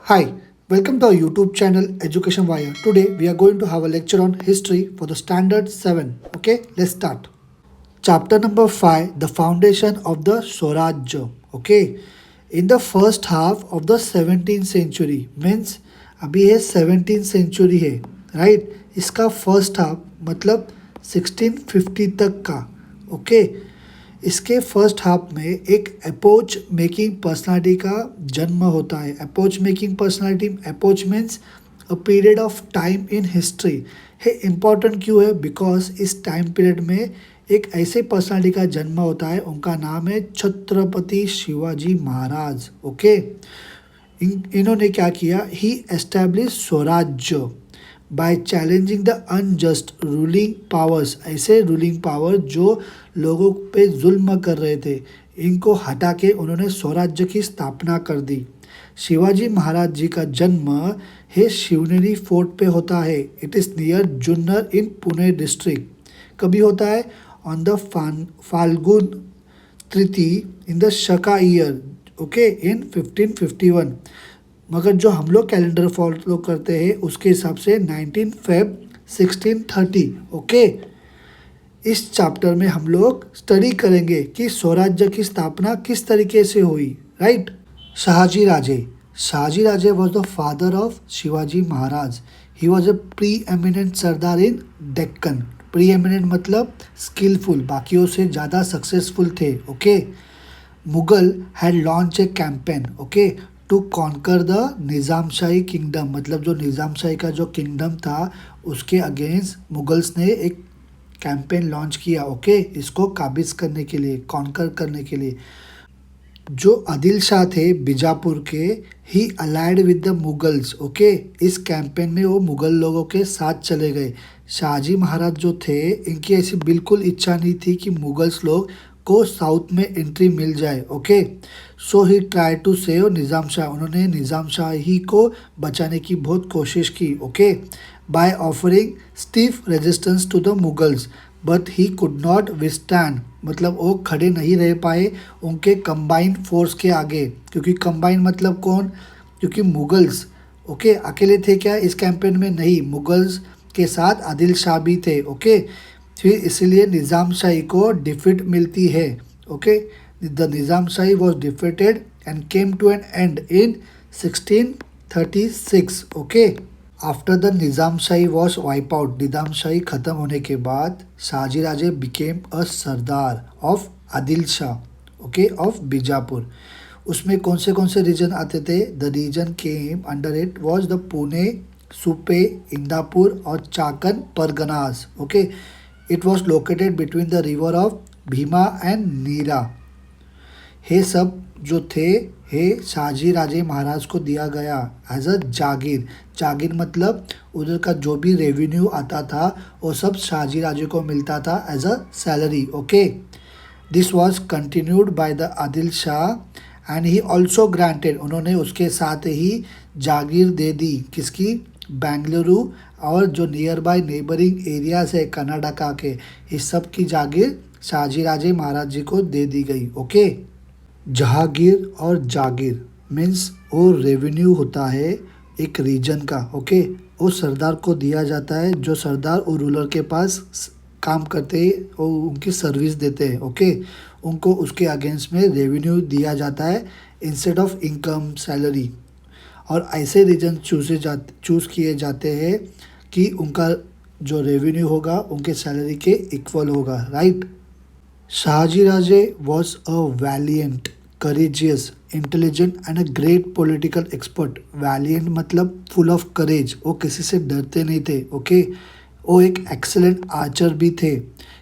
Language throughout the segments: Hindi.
Hi, welcome to our YouTube channel Education Wire. Today we are going to have a lecture on history for the standard 7. Okay, let's start. Chapter number 5, the foundation of the Swarajya. Okay, in the first half of the 17th century means अभी है 17th century है राइट इसका फर्स्ट हाफ मतलब 1650 तक का ओके इसके फर्स्ट हाफ में एक अप्रोच मेकिंग पर्सनालिटी का जन्म होता है approach making personality approach means a period of time in history है इम्पॉर्टेंट क्यों है बिकॉज इस टाइम पीरियड में एक ऐसे पर्सनालिटी का जन्म होता है उनका नाम है छत्रपति शिवाजी महाराज ओके इन्होंने क्या किया he establish swarajya by challenging the unjust ruling powers ऐसे रूलिंग पावर जो लोगों पे जुल्म कर रहे थे इनको हटा के उन्होंने स्वराज्य की स्थापना कर दी शिवाजी महाराज जी का जन्म है शिवनेरी फोर्ट पे होता है it is near Junnar in Pune district कभी होता है ऑन द फाल्गुन तृतीय in the Shaka year okay in 1551 मगर जो हम लोग कैलेंडर फॉलो करते हैं उसके हिसाब से 19 फेब 1630 ओके इस चैप्टर में हम लोग स्टडी करेंगे कि स्वराज्य की स्थापना किस तरीके से हुई right Shahaji Raje was the father of Shivaji Maharaj he was a preeminent sardar in Deccan preeminent मतलब स्किलफुल बाकियों से ज़्यादा सक्सेसफुल थे okay Mughal had launch a campaign okay to conquer the Nizamshahi kingdom मतलब जो निज़ामशाही का जो किंगडम था उसके अगेंस्ट मुगल्स ने एक कैंपेन लॉन्च किया ओके इसको काबिज करने के लिए कॉन्कर करने के लिए जो आदिल शाह थे बीजापुर के ही allied with the Mughals okay इस कैंपेन में वो मुगल लोगों के साथ चले गए शाहजी महाराज जो थे इनकी ऐसी बिल्कुल इच्छा नहीं थी कि मुगल्स लोग को साउथ में एंट्री मिल जाए okay so he try to save Nizam Shah उन्होंने निज़ाम शाह ही को बचाने की बहुत कोशिश की okay by offering stiff resistance to the Mughals but he could not withstand मतलब वो खड़े नहीं रह पाए उनके कंबाइंड फोर्स के आगे क्योंकि कंबाइंड मतलब कौन क्योंकि मुगल्स ओके अकेले थे क्या इस कैंपेन में नहीं मुगल्स के साथ आदिल शाह भी थे ओके फिर इसलिए निज़ाम शाही को डिफीट मिलती है okay the Nizam Shahi was defeated and came to an end in 1636 okay after the Nizam Shahi was wipe out Nizam Shahi ख़त्म होने के बाद Shahaji Raje became a sardar of Adil Shah okay of Bijapur उसमें कौन से रीजन आते थे the region came under it was the Pune Supe Indapur और Chakan parganas okay it was located between the river of Bhima and नीरा हे सब जो थे हे शाहजी राजे महाराज को दिया गया एज अ जागीर मतलब उधर का जो भी रेवेन्यू आता था वो सब शाहजी राजे को मिलता था as a salary okay this was continued by the Adil Shah and he also granted उन्होंने उसके साथ ही जागीर दे दी किसकी बेंगलुरु और जो नियर बाय नेबरिंग एरियाज है कर्नाटका के इस सब की जागीर शाहजी राजे महाराज जी को दे दी गई ओके जहांगीर और जागीर मीन्स वो रेवेन्यू होता है एक रीजन का ओके वो सरदार को दिया जाता है जो सरदार और रूलर के पास काम करते हैं और उनकी सर्विस देते हैं ओके उनको उसके अगेंस्ट में रेवेन्यू दिया जाता है इंस्टेड ऑफ इनकम सैलरी और ऐसे रीजन चूज़ किए जाते हैं कि उनका जो रेवेन्यू होगा उनके सैलरी के इक्वल होगा right Shahaji Raje was a valiant courageous intelligent and a great political expert valiant मतलब फुल ऑफ करेज वो किसी से डरते नहीं थे ओके वो एक एक्सेलेंट आर्चर भी थे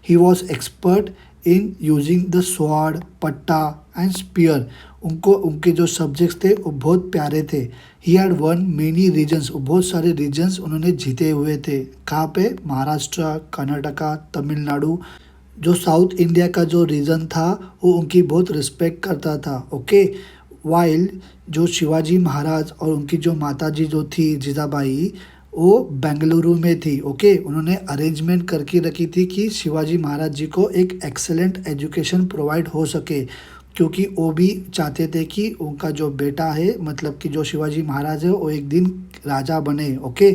he was expert in using the sword patta and spear उनको उनके जो सब्जेक्ट्स थे वो बहुत प्यारे थे he had won many reasons बहुत सारे रीजन्स उन्होंने जीते हुए थे कहाँ पे महाराष्ट्र कर्नाटका तमिलनाडु जो साउथ इंडिया का जो रीजन था वो उनकी बहुत रिस्पेक्ट करता था ओके वाइल जो शिवाजी महाराज और उनकी जो माताजी जो थी जीजाबाई वो बेंगलुरु में थी ओके उन्होंने अरेंजमेंट करके रखी थी कि शिवाजी महाराज जी को एक एक्सेलेंट एजुकेशन प्रोवाइड हो सके क्योंकि वो भी चाहते थे कि उनका जो बेटा है मतलब कि जो शिवाजी महाराज है वो एक दिन राजा बने। ओके,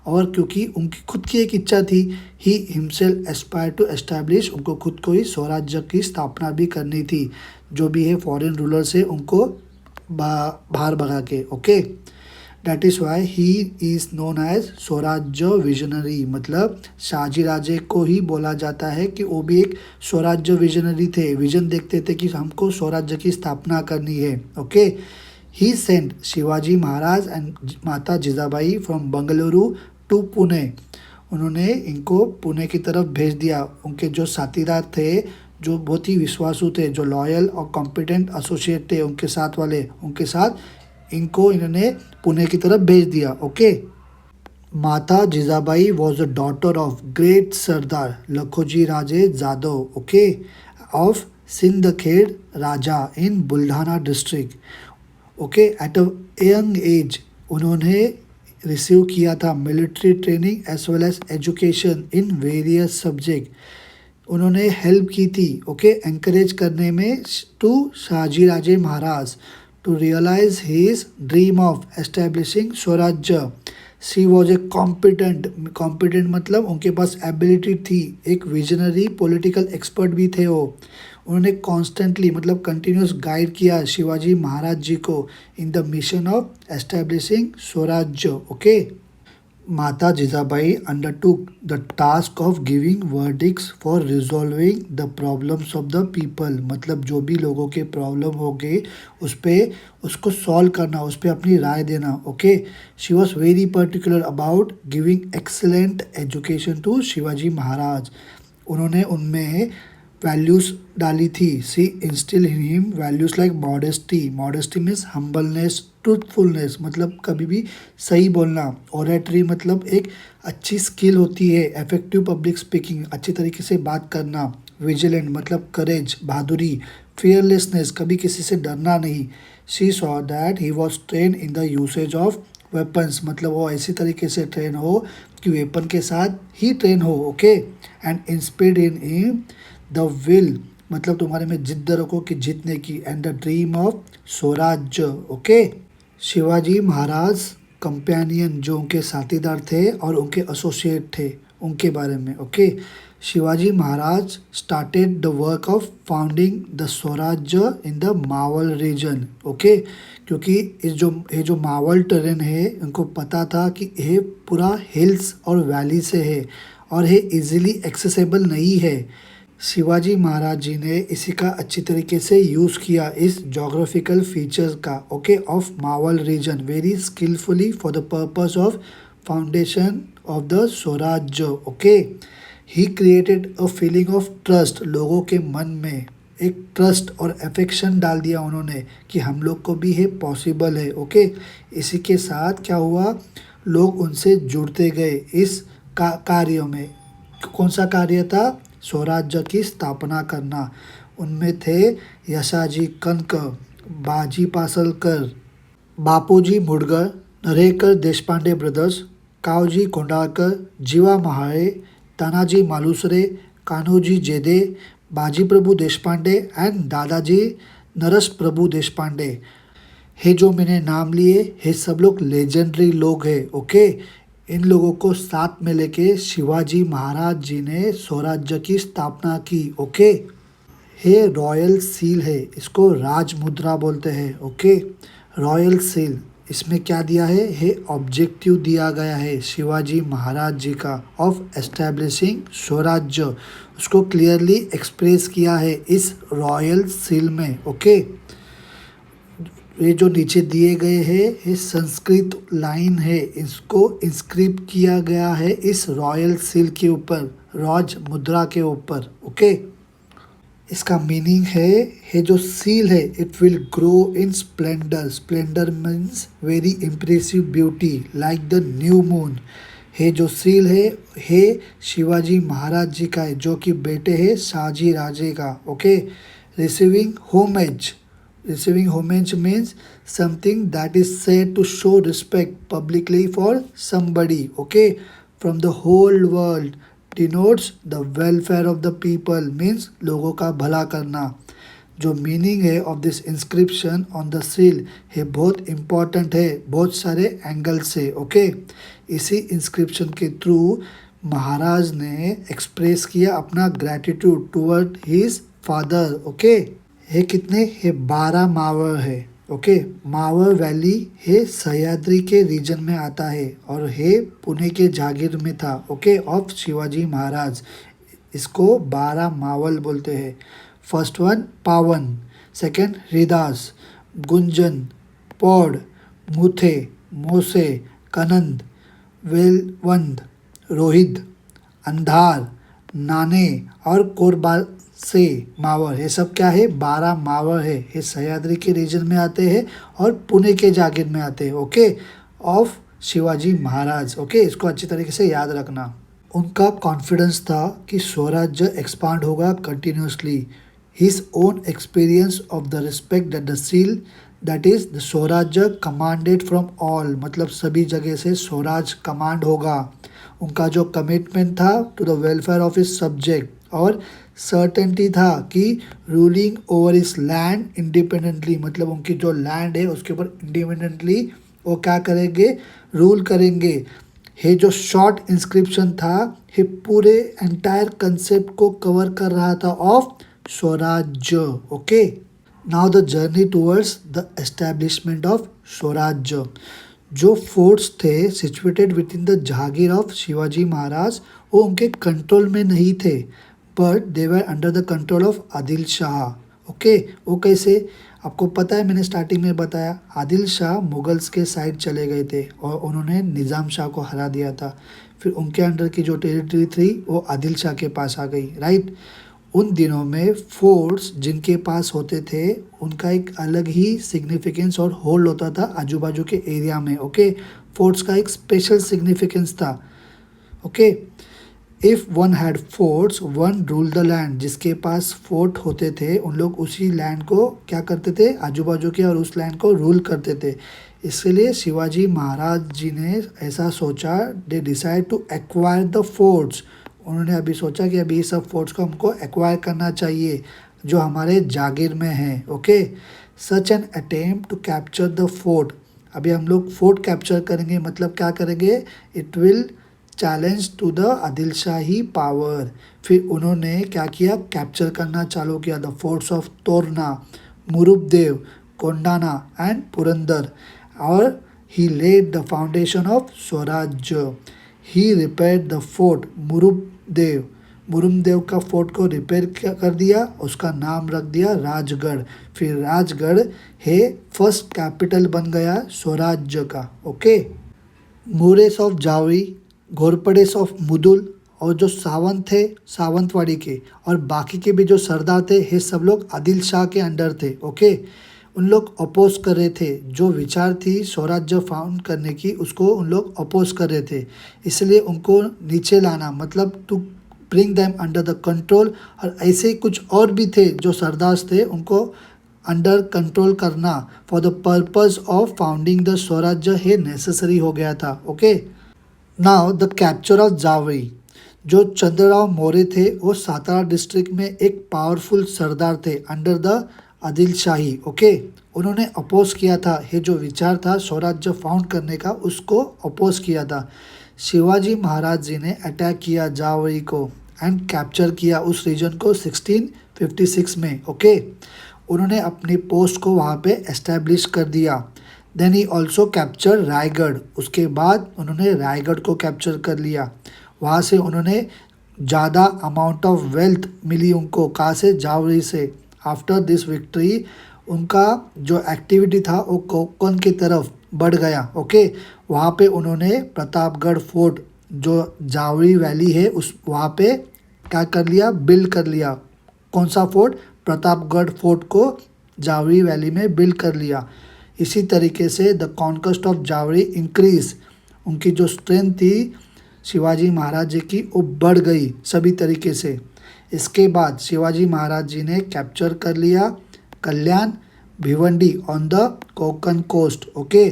और क्योंकि उनकी खुद की एक इच्छा थी, he himself aspire to establish, उनको खुद को ही स्वराज्य की स्थापना भी करनी थी, जो भी है फॉरेन रूलर से उनको बाहर भगा के। Okay, that is why he is known as swarajya visionary, मतलब शाहजी राजे को ही बोला जाता है कि वो भी एक स्वराज्य विजनरी थे, विजन देखते थे कि हमको स्वराज्य की स्थापना करनी है। Okay, he sent Shivaji Maharaj and Mata Jijabai from Bengaluru to Pune, उन्होंने इनको पुणे की तरफ भेज दिया। उनके जो साथीदार थे, जो बहुत ही विश्वासु थे, जो लॉयल और कॉम्पिटेंट एसोसिएट थे उनके साथ वाले, उनके साथ इनको इन्होंने पुणे की तरफ भेज दिया। Okay, Mata Jijabai was a daughter of great sardar Lakhoji Raje Jadhav, okay, of Sindkhed Raja in Buldhana district. Okay, at a young age उन्होंने रिसीव किया था military training as well as education in various subject, उन्होंने हेल्प की थी। ओके, एनकरेज करने में to Shahaji Raje Maharaj to realise his dream of establishing Swarajya. She was a competent मतलब उनके पास एबिलिटी थी, एक विजनरी पॉलिटिकल एक्सपर्ट भी थे वो। उन्होंने कॉन्स्टेंटली मतलब कंटिन्यूस गाइड किया शिवाजी महाराज जी को in the mission of establishing स्वराज्य। Okay, Mata Jijabai undertook the task of giving verdicts for resolving the problems of the people, मतलब जो भी लोगों के प्रॉब्लम हो गए उस पर उसको सॉल्व करना, उस पर अपनी राय देना। Okay, she was very particular about giving excellent education to Shivaji Maharaj, उन्होंने उनमें वैल्यूज़ डाली थी। She instil in him values like modesty means humbleness, truthfulness मतलब कभी भी सही बोलना, ओरेटरी मतलब एक अच्छी स्किल होती है, इफेक्टिव पब्लिक स्पीकिंग अच्छी तरीके से बात करना, विजिलेंट मतलब करेज बहादुरी, फियरलेसनेस कभी किसी से डरना नहीं। She saw that he was train in the usage of weapons, मतलब वो ऐसी तरीके से ट्रेन हो कि वेपन के साथ ही ट्रेन हो। Okay, and inspired in the will मतलब तुम्हारे में जिद्द रखो कि जीतने की, and the dream of Swarajya. Okay, Shivaji Maharaj companion जो उनके साथीदार थे और उनके एसोसिएट थे उनके बारे में। Okay, Shivaji Maharaj started the work of founding the Swarajya in the Maval region. Okay, क्योंकि ये जो मावल टेरेन है उनको पता था कि ये पूरा हिल्स और वैली से है और ये इजीली एक्सेसिबल नहीं है। शिवाजी महाराज जी ने इसी का अच्छी तरीके से यूज़ किया इस जोग्राफिकल फीचर्स का। Okay, of Maval region very skilfully for the purpose of foundation of the Swarajya. Okay, he created a feeling of trust, लोगों के मन में एक ट्रस्ट और अफेक्शन डाल दिया उन्होंने कि हम लोग को भी है पॉसिबल है। ओके, इसी के साथ क्या हुआ, लोग उनसे जुड़ते गए इस कार्यों में। कौन सा कार्य था, स्वराज्य की स्थापना करना। उनमें थे यशाजी कनक, बाजी पासलकर, बापूजी मुडगर, नरेकर देशपांडे ब्रदर्स, कावजी कोंडाकर, जीवा महाळे, तानाजी मालुसरे, कान्होजी जेदे, बाजी प्रभु देशपांडे एंड दादाजी नरस प्रभु देशपांडे। हे जो मैंने नाम लिए हे सब लोग लेजेंडरी लोग हैं। ओके, इन लोगों को साथ में लेके शिवाजी महाराज जी ने स्वराज्य की स्थापना की। ओके, ये रॉयल सील है, इसको राज मुद्रा बोलते हैं। ओके, रॉयल सील, इसमें क्या दिया है, ये ऑब्जेक्टिव दिया गया है शिवाजी महाराज जी का ऑफ एस्टैब्लिशिंग स्वराज्य, उसको क्लियरली एक्सप्रेस किया है इस रॉयल सील में। ओके, ये जो नीचे दिए गए हैं ये संस्कृत लाइन है, इसको इंस्क्रिप्ट किया गया है इस रॉयल सील के ऊपर, राज मुद्रा के ऊपर। ओके, इसका मीनिंग है ये जो सील है it will grow in Splendor, Splendor means very impressive beauty like the new moon. ये जो सील है ये शिवाजी महाराज जी का है जो कि बेटे हैं शाहजी राजे का। Okay, receiving homage, receiving homage means something that is said to show respect publicly for somebody, okay, from the whole world, denotes the welfare of the people means लोगों का भला करना। जो मीनिंग है of this inscription on the seal है बहुत इम्पॉर्टेंट है बहुत सारे एंगल से। ओके, इसी इंस्क्रिप्शन के थ्रू महाराज ने एक्सप्रेस किया अपना gratitude toward his father. Okay, ये कितने है 12 मावर है। ओके, मावर वैली है सह्याद्री के रीजन में आता है और है पुणे के जागीर में था। ओके, ऑफ शिवाजी महाराज। इसको 12 मावल बोलते हैं। फर्स्ट वन पावन, सेकंड हरिदास, गुंजन, पौड़, मुथे, मोसे, कनंद, वेलवंद, रोहित, अंधार, नाने और कोरबा से मावर। ये सब क्या है 12 मावर है। ये सह्याद्री के रीजन में आते हैं और पुणे के जागीर में आते हैं। Okay, of Shivaji Maharaj. Okay, इसको अच्छी तरीके से याद रखना। उनका कॉन्फिडेंस था कि स्वराज्य एक्सपांड होगा continuously. His own experience of the respect that the seal that is the स्वराज्य कमांडेड फ्रॉम ऑल, मतलब सभी जगह से स्वराज कमांड होगा। उनका जो कमिटमेंट था to the welfare of his subject और सर्टेनिटी था कि रूलिंग ओवर इस लैंड इंडिपेंडेंटली, मतलब उनकी जो लैंड है उसके ऊपर इंडिपेंडेंटली वो क्या करेंगे, रूल करेंगे। ये जो शॉर्ट इंस्क्रिप्शन था ये पूरे एंटायर कंसेप्ट को कवर कर रहा था of Swarajya. Okay, now the journey towards the establishment of Swarajya. जो फोर्ट्स थे situated within the jagir of Shivaji Maharaj वो उनके कंट्रोल में नहीं थे, but they were under the control of Adil Shah. Okay, वो कैसे, आपको पता है मैंने स्टार्टिंग में बताया आदिल शाह मुगल्स के साइड चले गए थे और उन्होंने निज़ाम शाह को हरा दिया था। फिर उनके अंडर की जो टेरिटरी थी वो आदिल शाह के पास आ गई, राइट। उन दिनों में फोर्ट्स जिनके पास होते थे उनका एक अलग ही सिग्निफिकेंस और होल्ड होता था आजू बाजू के एरिया में। ओके, फोर्ट्स का एक स्पेशल सिग्निफिकेंस था। Okay, if one had forts one rule the land. जिसके पास फोर्ट होते थे उन लोग उसी लैंड को क्या करते थे, आजू बाजू के और उस लैंड को रूल करते थे। इसलिए शिवाजी महाराज जी ने ऐसा सोचा, they decide to acquire the forts. उन्होंने अभी सोचा कि अभी ये सब फोर्ट्स को हमको एक्वायर करना चाहिए जो हमारे जागीर में है। Okay, such an attempt to capture the fort. अभी हम लोग फोर्ट कैप्चर करेंगे, मतलब क्या करेंगे, it will challenge to the Adil Shahi power. फिर उन्होंने क्या किया, कैप्चर करना चालू किया the forts of Torna, Murumbdev, Kondana and Purandar. और he laid the foundation of Swarajya. He repaired the fort Murumbdev. Murumbdev का फोर्ट को रिपेयर कर दिया, उसका नाम रख दिया राजगढ़। फिर राजगढ़ है फर्स्ट कैपिटल बन गया स्वराज्य का। Okay, Mores of Jawali, Ghorpades of Mudhol और जो सावंत थे सावंतवाड़ी के और बाकी के भी जो सरदार थे ये सब लोग आदिल शाह के अंडर थे। ओके, उन लोग अपोज कर रहे थे, जो विचार थी स्वराज्य फाउंड करने की उसको उन लोग अपोज कर रहे थे। इसलिए उनको नीचे लाना, मतलब to bring them under the control. और ऐसे ही कुछ और भी थे जो सरदार थे उनको अंडर कंट्रोल करना for the purpose of founding the स्वराज्य है नेसेसरी हो गया था। Okay, now the capture of Jawari. जो चंद्रराव मौर्य थे वो सातारा डिस्ट्रिक्ट में एक पावरफुल सरदार थे under the Adil Shahi. Okay, उन्होंने अपोज किया था, ये जो विचार था स्वराज्य फाउंड करने का उसको अपोज किया था। शिवाजी महाराज जी ने अटैक किया जावरी को एंड कैप्चर किया उस रीजन को 1656 में। ओके, उन्होंने अपनी पोस्ट को वहाँ पे एस्टेब्लिश कर दिया। Then he also capture Raigad. उसके बाद उन्होंने रायगढ़ को कैप्चर कर लिया। वहाँ से उन्होंने ज़्यादा अमाउंट ऑफ वेल्थ मिली उनको, कहाँ से, जावरी से। आफ्टर दिस विक्ट्री उनका जो एक्टिविटी था वो कोंकण की तरफ बढ़ गया। ओके, वहाँ पे उन्होंने प्रतापगढ़ फोर्ट जो जावरी वैली है उस वहाँ पे क्या कर लिया, बिल्ड कर लिया। कौन सा फोर्ट, प्रतापगढ़ फोर्ट को जावरी वैली में बिल्ड कर लिया। इसी तरीके से the conquest of Jawari increase, उनकी जो स्ट्रेंथ थी शिवाजी महाराज जी की वो बढ़ गई सभी तरीके से। इसके बाद शिवाजी महाराज जी ने कैप्चर कर लिया Kalyan, Bhiwandi on the Konkan coast. Okay,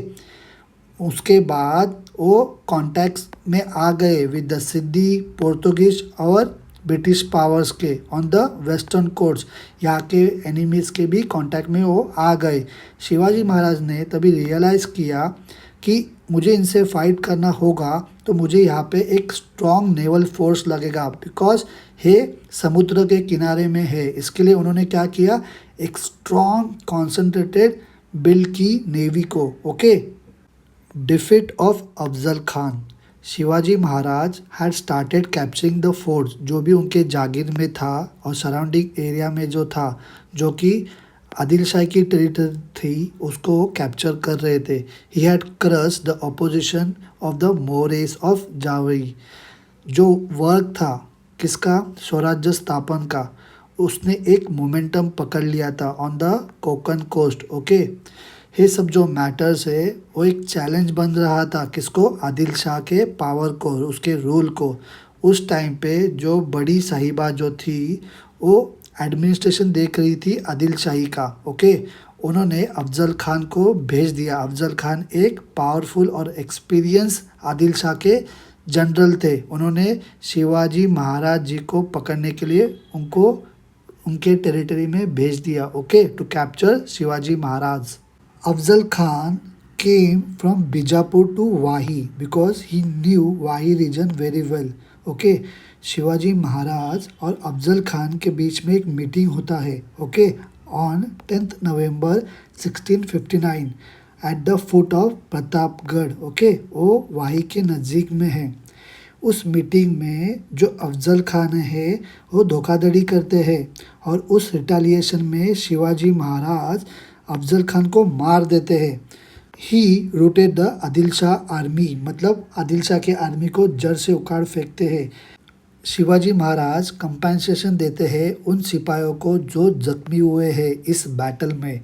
उसके बाद वो कॉन्टैक्ट्स में आ गए विद द सिद्दी, पोर्तुगीज और ब्रिटिश पावर्स के ऑन द वेस्टर्न कोर्ट्स, यहाँ के एनिमीज़ के भी कांटेक्ट में वो आ गए। शिवाजी महाराज ने तभी रियलाइज़ किया कि मुझे इनसे फाइट करना होगा तो मुझे यहाँ पे एक स्ट्रॉन्ग नेवल फोर्स लगेगा, बिकॉज ये समुद्र के किनारे में है। इसके लिए उन्होंने क्या किया, एक स्ट्रॉन्ग कॉन्सेंट्रेटेड बिल्ड की नेवी को। Okay, defeat of Afzal Khan. Shivaji Maharaj had started capturing the forts, जो भी उनके जागीर में था और सराउंडिंग एरिया में जो था, जो कि आदिल शाही की टेरिटरी थी, उसको वो कैप्चर कर रहे थे। He had crush the opposition of the मोरेस of Jawari. जो वर्क था किसका, स्वराज्य स्थापन का, उसने एक मोमेंटम पकड़ लिया था on the Konkan coast. Okay, ये सब जो मैटर्स है वो एक चैलेंज बन रहा था किसको, आदिल शाह के पावर को, उसके रूल को। उस टाइम पे जो बड़ी साहिबा जो थी वो एडमिनिस्ट्रेशन देख रही थी आदिल शाही का। ओके, उन्होंने अफजल खान को भेज दिया। अफजल खान एक पावरफुल और एक्सपीरियंस आदिल शाह के जनरल थे। उन्होंने शिवाजी महाराज जी को पकड़ने के लिए उनको उनके टेरिटरी में भेज दिया। Okay, to capture Shivaji Maharaj. Afzal Khan came from Bijapur to Wahi because he knew Wahi region very well. Okay, Shivaji Maharaj और अफजल खान के बीच में एक मीटिंग होता है। Okay, on 10 November 1659 eight the foot of Pratapgarh. Okay, वो वाही के नज़दीक में है। उस मीटिंग में जो अफजल खान है वो धोखाधड़ी करते हैं और उस रिटालिएशन में शिवाजी महाराज अफजल खान को मार देते हैं। He routed the Adil Shah army, मतलब आदिल शाह के आर्मी को जड़ से उखाड़ फेंकते हैं। शिवाजी महाराज कंपेंसेशन देते हैं उन सिपाहियों को जो जख्मी हुए हैं इस बैटल में,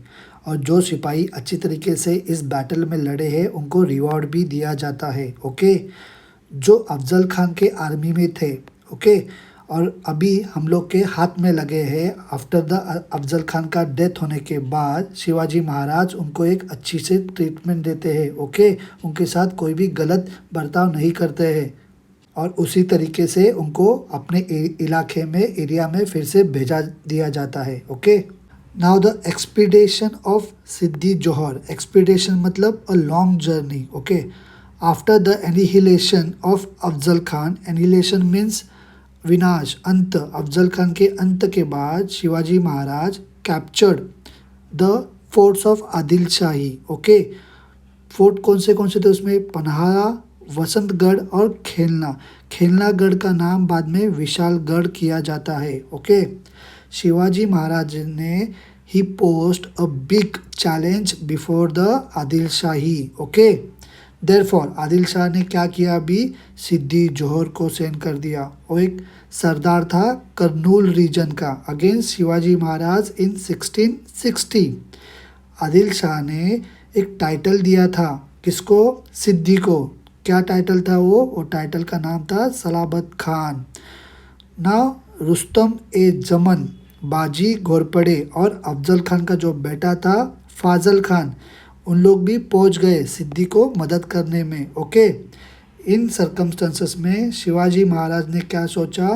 और जो सिपाही अच्छी तरीके से इस बैटल में लड़े हैं उनको रिवॉर्ड भी दिया जाता है। ओके, जो अफजल खान के आर्मी में थे। ओके, और अभी हम लोग के हाथ में लगे हैं। आफ्टर द अफजल खान का डेथ होने के बाद शिवाजी महाराज उनको एक अच्छी से ट्रीटमेंट देते हैं। ओके, उनके साथ कोई भी गलत बर्ताव नहीं करते हैं और उसी तरीके से उनको अपने इलाके में, एरिया में फिर से भेजा दिया जाता है। Okay, now the expedition of Siddi Johar. Expedition मतलब a long journey. Okay, after the annihilation of Afzal Khan, annihilation means विनाश, अंत। अफजल खान के अंत के बाद Shivaji Maharaj captured the forts of Adil Shahi. Okay, fort कौन से थे उसमें, पन्हाड़ा, वसंतगढ़ और खेलना। खेलनागढ़ का नाम बाद में विशालगढ़ किया जाता है। ओके, शिवाजी महाराज ने he posed a big challenge before the Adil Shahi. Okay, therefore Adil Shah ने क्या किया, अभी सिद्दी जोहर को सेंड कर दिया। वो एक सरदार था करनूल रीजन का, अगेंस्ट शिवाजी महाराज इन 1660। आदिल शाह ने एक टाइटल दिया था किसको, सिद्दी को। क्या टाइटल था वो टाइटल का नाम था सलाबत खान। नाउ रुस्तम ए जमन, बाजी घोरपड़े और अफजल खान का जो बेटा था फाजल खान, उन लोग भी पहुंच गए सिद्दी को मदद करने में। ओके, इन सर्कमस्टेंसेस में शिवाजी महाराज ने क्या सोचा,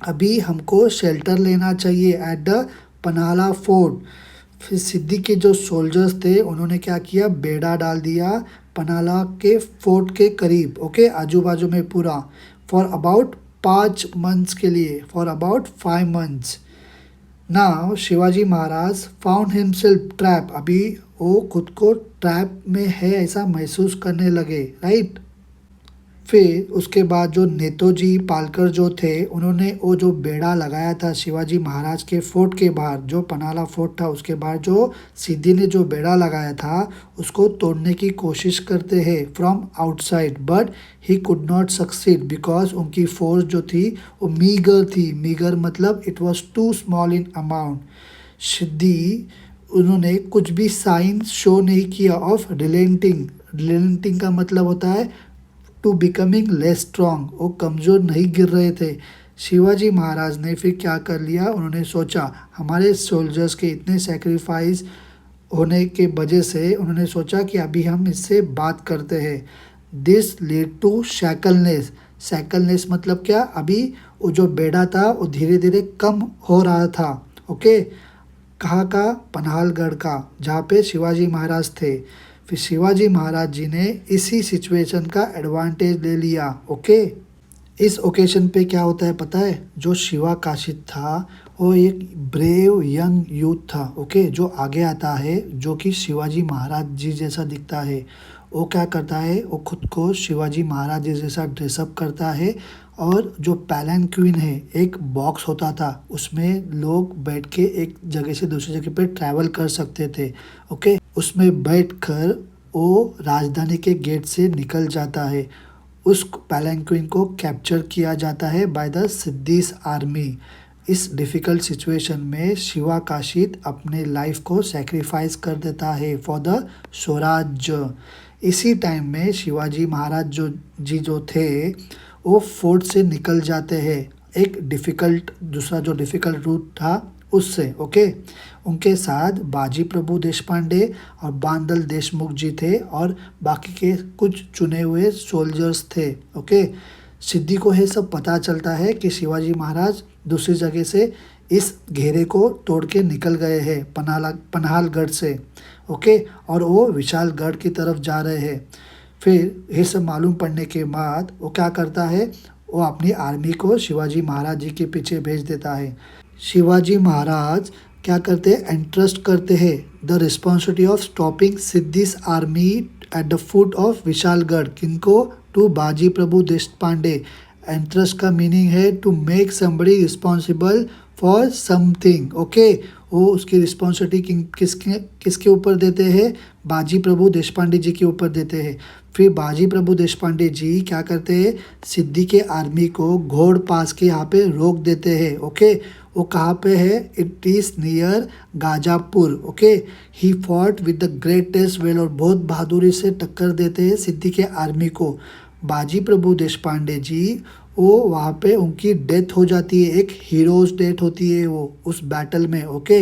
अभी हमको शेल्टर लेना चाहिए एट द पन्हाड़ा फोर्ट। फिर सिद्दी के जो सोल्जर्स थे उन्होंने क्या किया, बेड़ा डाल दिया पन्हाड़ा के फोर्ट के करीब। ओके, आजू बाजू में पूरा, फॉर अबाउट 5 मंथ्स के लिए, for about 5 months. Now Shivaji Maharaj found himself trap, अभी वो खुद को ट्रैप में है ऐसा महसूस करने लगे। राइट, फिर उसके बाद जो नेतोजी पालकर जो थे उन्होंने वो जो बेड़ा लगाया था शिवाजी महाराज के फोर्ट के बाहर, जो पन्हाड़ा फोर्ट था उसके बाहर जो सिद्दी ने जो बेड़ा लगाया था उसको तोड़ने की कोशिश करते हैं from outside, but he could not succeed because उनकी फोर्स जो थी वो मीगर थी। मीगर मतलब it was too small in amount. Siddi उन्होंने कुछ भी साइन शो नहीं किया ऑफ रिलेंटिंग। रिलेंटिंग का मतलब होता है टू बिकमिंग लेस स्ट्रॉन्ग, वो कमज़ोर नहीं गिर रहे थे। शिवाजी महाराज ने फिर क्या कर लिया, उन्होंने सोचा हमारे सोल्जर्स के इतने सेक्रीफाइस होने के वजह से उन्होंने सोचा कि अभी हम इससे बात करते हैं। दिस लीड टू शैकलनेस, सैकलनेस मतलब क्या, अभी वो जो बेड़ा था वो धीरे धीरे कम हो रहा था। ओके, कहाँ का, पन्हालगढ़ का, जहाँ पे शिवाजी महाराज थे। फिर शिवाजी महाराज जी ने इसी सिचुएशन का एडवांटेज ले लिया। ओके, इस ओकेशन पे क्या होता है पता है, जो शिवा काशिद था वो एक ब्रेव यंग यूथ था। ओके, जो आगे आता है, जो कि शिवाजी महाराज जी जैसा दिखता है। वो क्या करता है, वो खुद को शिवाजी महाराज जी जैसा ड्रेसअप करता है। और जो पैलेंक्विन है, एक बॉक्स होता था, उसमें लोग बैठ के एक जगह से दूसरी जगह पे ट्रैवल कर सकते थे। ओके, उसमें बैठकर वो राजधानी के गेट से निकल जाता है। उस पैलेंक्विन को कैप्चर किया जाता है बाय द सिद्दीस आर्मी। इस डिफ़िकल्ट सिचुएशन में शिवा काशिद अपने लाइफ को सेक्रीफाइस कर देता है फॉर द स्वराज्य। इसी टाइम में शिवाजी महाराज जो थे वो फोर्ट से निकल जाते हैं, एक दूसरा जो डिफ़िकल्ट रूट था उससे। ओके, उनके साथ बाजी प्रभु देशपांडे और बांदल देशमुख जी थे और बाकी के कुछ चुने हुए सोल्जर्स थे। ओके, सिद्धि को ये सब पता चलता है कि शिवाजी महाराज दूसरी जगह से इस घेरे को तोड़ के निकल गए हैं पन्हालगढ़ से। ओके, और वो विशालगढ़ की तरफ जा रहे हैं। फिर ये सब मालूम पड़ने के बाद वो क्या करता है, वो अपनी आर्मी को शिवाजी महाराज जी के पीछे भेज देता है। शिवाजी महाराज क्या करते हैं, एंट्रस्ट करते हैं the responsibility of stopping Siddi's army at the foot of Vishalgad, किनको, टू बाजी प्रभु देशपांडे। एंट्रस्ट का मीनिंग है to make somebody responsible for something. Okay, वो उसकी रिस्पॉन्सिबिलिटी किसके ऊपर देते हैं, बाजी प्रभु देशपांडे जी के ऊपर देते हैं। फिर बाजी प्रभु देशपांडे जी क्या करते हैं, सिद्धि के आर्मी को घोड़ पास के यहाँ पे रोक देते हैं। ओके, वो कहाँ पे है, it is near Gajapur. Okay, he fought with the greatest well, और बहुत बहादुरी से टक्कर देते हैं सिद्धि के आर्मी को। बाजी प्रभु देशपांडे जी, वो वहाँ पे उनकी डेथ हो जाती है, एक हीरोज डेथ होती है वो उस बैटल में। ओके,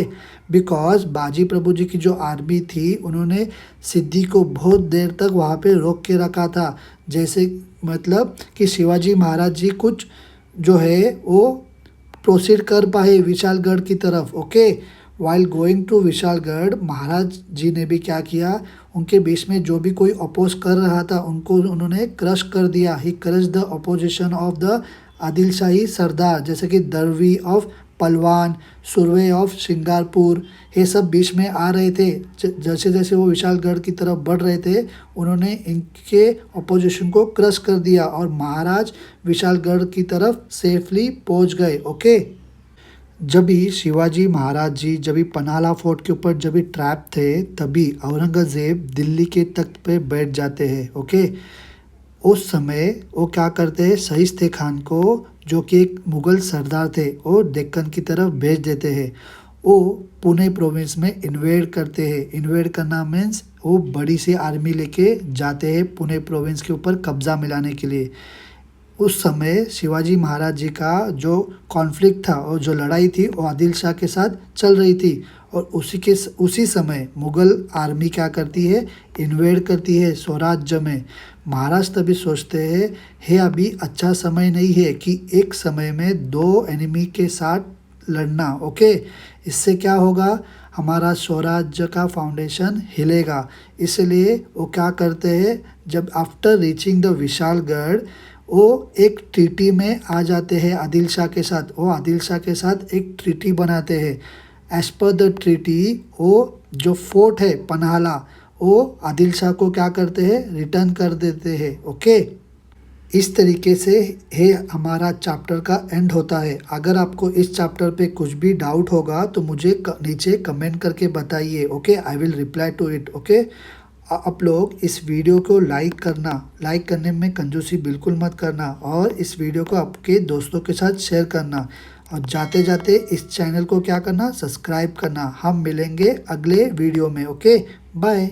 बिकॉज बाजी प्रभु जी की जो आर्मी थी उन्होंने सिद्धि को बहुत देर तक वहाँ पे रोक के रखा था, जैसे मतलब कि शिवाजी महाराज जी कुछ जो है वो प्रोसीड कर पाए विशालगढ़ की तरफ। Okay, while going to Vishalgad, Maharaj ji ने भी क्या किया, उनके बीच में जो भी कोई अपोज कर रहा था उनको उन्होंने क्रश कर दिया। He crush the opposition of the Adil Shahi sardar, जैसे कि दरवी ऑफ पलवान, सुरवे ऑफ श्रृंगारपुर, ये सब बीच में आ रहे थे। जैसे जैसे वो विशालगढ़ की तरफ बढ़ रहे थे उन्होंने इनके अपोजिशन को क्रश कर दिया और महाराज विशालगढ़ की तरफ सेफली पहुंच गए। ओके, जब भी शिवाजी महाराज जी जब भी पनाला फोर्ट के ऊपर जब भी ट्रैप थे, तभी औरंगज़ेब दिल्ली के तख्त पे बैठ जाते हैं। ओके, उस समय वो क्या करते हैं, शाइस्ते खान को, जो कि एक मुग़ल सरदार थे, वो डेक्कन की तरफ भेज देते हैं। वो पुणे प्रोविंस में इन्वेड करते हैं। इन्वेड करना मीन्स वो बड़ी सी आर्मी लेके जाते हैं पुणे प्रोविंस के ऊपर कब्जा मिलाने के लिए। उस समय शिवाजी महाराज जी का जो कॉन्फ्लिक्ट था और जो लड़ाई थी वो आदिल शाह के साथ चल रही थी, और उसी समय मुग़ल आर्मी क्या करती है, इन्वेड करती है स्वराज्य में। महाराज तभी सोचते हैं, हे अभी अच्छा समय नहीं है कि एक समय में दो एनिमी के साथ लड़ना। ओके, इससे क्या होगा, हमारा स्वराज्य का फाउंडेशन हिलेगा। इसलिए वो क्या करते हैं, जब आफ्टर रीचिंग द विशालगढ़ वो एक ट्रीटी में आ जाते हैं आदिल शाह के साथ। वो आदिल शाह के साथ एक ट्रीटी बनाते हैं। एज पर द ट्रीटी वो जो फोर्ट है पन्हाला, वो आदिल शाह को क्या करते हैं, रिटर्न कर देते हैं। ओके, इस तरीके से है हमारा चैप्टर का एंड होता है। अगर आपको इस चैप्टर पे कुछ भी डाउट होगा तो मुझे नीचे कमेंट करके बताइए। Okay, I will reply to it. Okay, आप लोग इस वीडियो को लाइक करने में कंजूसी बिल्कुल मत करना, और इस वीडियो को आपके दोस्तों के साथ शेयर करना, और जाते जाते इस चैनल को क्या करना, सब्सक्राइब करना। हम मिलेंगे अगले वीडियो में। Okay, bye.